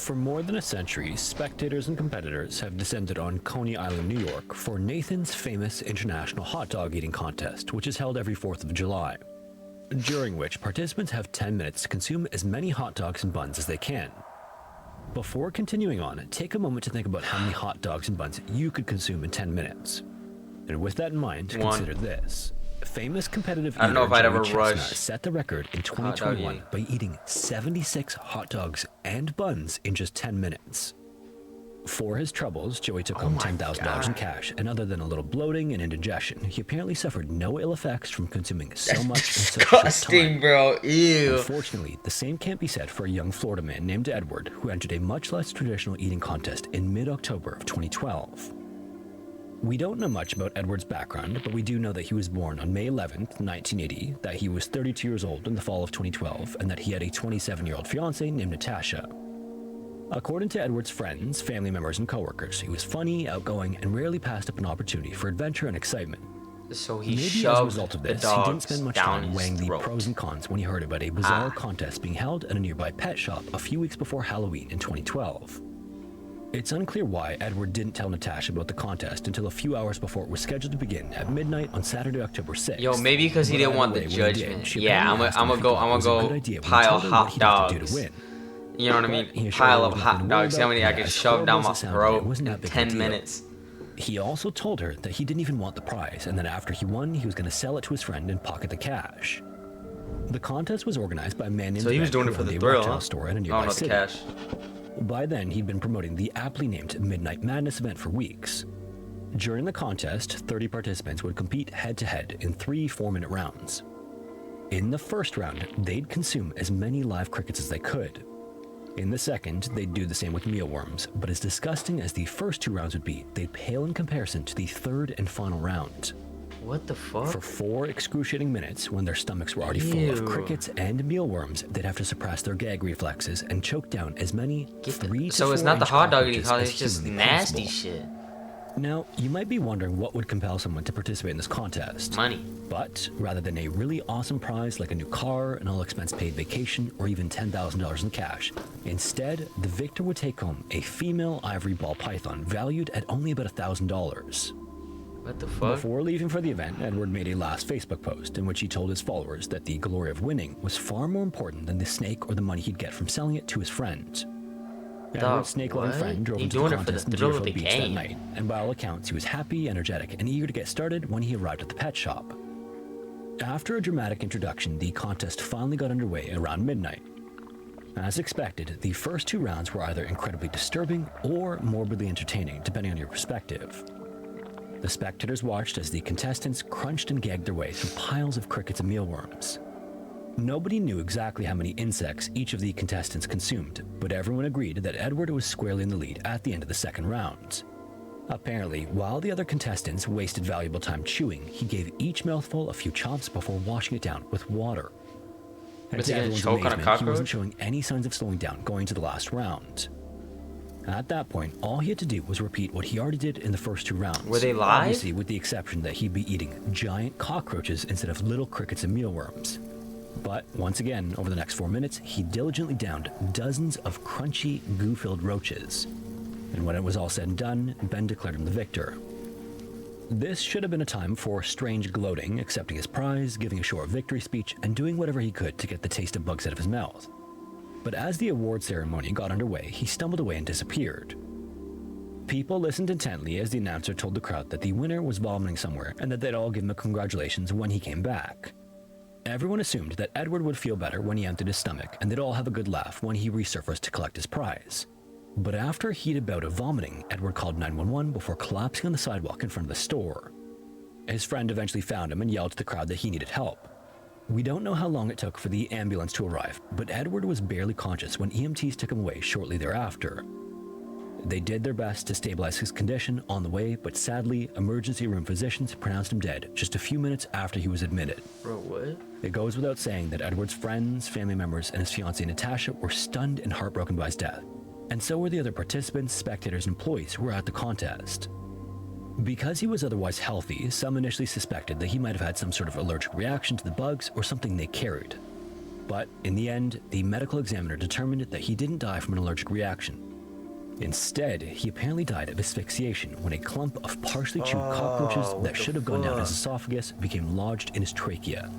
For more than a century, spectators and competitors have descended on Coney Island, New York for Nathan's famous International Hot Dog Eating Contest, which is held every 4th of July, during which participants have 10 minutes to consume as many hot dogs and buns as they can. Before continuing on, take a moment to think about how many hot dogs and buns you could consume in 10 minutes. And with that in mind, consider this. Famous competitive I don't know if I'd Joey ever Chestnut rush set the record in 2021 by eating 76 hot dogs and buns in just 10 minutes. For his troubles, Joey took home $10,000 in cash, and other than a little bloating and indigestion, he apparently suffered no ill effects from consuming so much in such a short disgusting, time. bro. Ew. Unfortunately, the same can't be said for a young Florida man named Edward, who entered a much less traditional eating contest in mid-October of 2012. We don't know much about Edward's background, but we do know that he was born on May 11th, 1980, that he was 32 years old in the fall of 2012, and that he had a 27-year-old fiancée named Natasha. According to Edward's friends, family members, and coworkers, he was funny, outgoing, and rarely passed up an opportunity for adventure and excitement. So he Maybe shoved as a result of this, the he didn't dogs spend much down time his weighing the throat. pros and cons when he heard about a bizarre contest being held at a nearby pet shop a few weeks before Halloween in 2012. It's unclear why Edward didn't tell Natasha about the contest until a few hours before it was scheduled to begin at midnight on Saturday, October 6th. Yo, maybe because he didn't want the judgment. Yeah, I'm gonna go pile hot dogs. You know what I mean? Pile of hot dogs. See how many I could shove down my throat in 10 minutes. He also told her that he didn't even want the prize, and that after he won, he was going to sell it to his friend and pocket the cash. The contest was organized by a man named So he was Ben, doing who it for owned the a thrill, reptile huh? store in a Oh, nearby not the city. cash. By then, he'd been promoting the aptly named Midnight Madness event for weeks. During the contest, 30 participants would compete head-to-head in 3 4-minute rounds. In the first round, they'd consume as many live crickets as they could. In the second, they'd do the same with mealworms, but as disgusting as the first 2 rounds would be, they'd pale in comparison to the third and final round. What the fuck? For 4 excruciating minutes, when their stomachs were already full of crickets and mealworms, they'd have to suppress their gag reflexes and choke down as many 3 to So it's 4 not the inch hot dog eating cockroaches contest, as it's just humanly nasty possible. shit. Now, you might be wondering what would compel someone to participate in this contest. Money. But rather than a really awesome prize like a new car, an all-expense-paid vacation, or even $10,000 in cash, instead, the victor would take home a female ivory ball python valued at only about $1,000. What the fuck? Before leaving for the event, Edward made a last Facebook post in which he told his followers that the glory of winning was far more important than the snake or the money he'd get from selling it to his friend. Edward's snake-loving friend drove He into the doing it for contest the in thrill of Deerfield the Beach that game. night, and by all accounts, he was happy, energetic, and eager to get started when he arrived at the pet shop. After a dramatic introduction, the contest finally got underway around midnight. As expected, the first 2 rounds were either incredibly disturbing or morbidly entertaining, depending on your perspective. The spectators watched as the contestants crunched and gagged their way through piles of crickets and mealworms. Nobody knew exactly how many insects each of the contestants consumed, but everyone agreed that Edward was squarely in the lead at the end of the second round. Apparently, while the other contestants wasted valuable time chewing, he gave each mouthful a few chomps before washing it down with water. And Was to he gonna everyone's choke on a amazement, he cockroach? wasn't showing any signs of slowing down going to the last round. At that point, all he had to do was repeat what he already did in the first 2 rounds. Were they live? Obviously, with the exception that he'd be eating giant cockroaches instead of little crickets and mealworms. But once again, over the next 4 minutes, he diligently downed dozens of crunchy, goo-filled roaches. And when it was all said and done, Ben declared him the victor. This should have been a time for strange gloating, accepting his prize, giving a short victory speech, and doing whatever he could to get the taste of bugs out of his mouth. But as the award ceremony got underway, he stumbled away and disappeared. People listened intently as the announcer told the crowd that the winner was vomiting somewhere and that they'd all give him a congratulations when he came back. Everyone assumed that Edward would feel better when he emptied his stomach, and they'd all have a good laugh when he resurfaced to collect his prize. But after a heated bout of vomiting, Edward called 911 before collapsing on the sidewalk in front of the store. His friend eventually found him and yelled to the crowd that he needed help. We don't know how long it took for the ambulance to arrive, but Edward was barely conscious when EMTs took him away shortly thereafter. They did their best to stabilize his condition on the way, but sadly, emergency room physicians pronounced him dead just a few minutes after he was admitted. Bro, what? It goes without saying that Edward's friends, family members, and his fiancée Natasha were stunned and heartbroken by his death, and so were the other participants, spectators, and employees who were at the contest. Because he was otherwise healthy, some initially suspected that he might have had some sort of allergic reaction to the bugs or something they carried. But in the end, the medical examiner determined that he didn't die from an allergic reaction. Instead, he apparently died of asphyxiation when a clump of partially chewed cockroaches that should have gone down his esophagus became lodged in his trachea.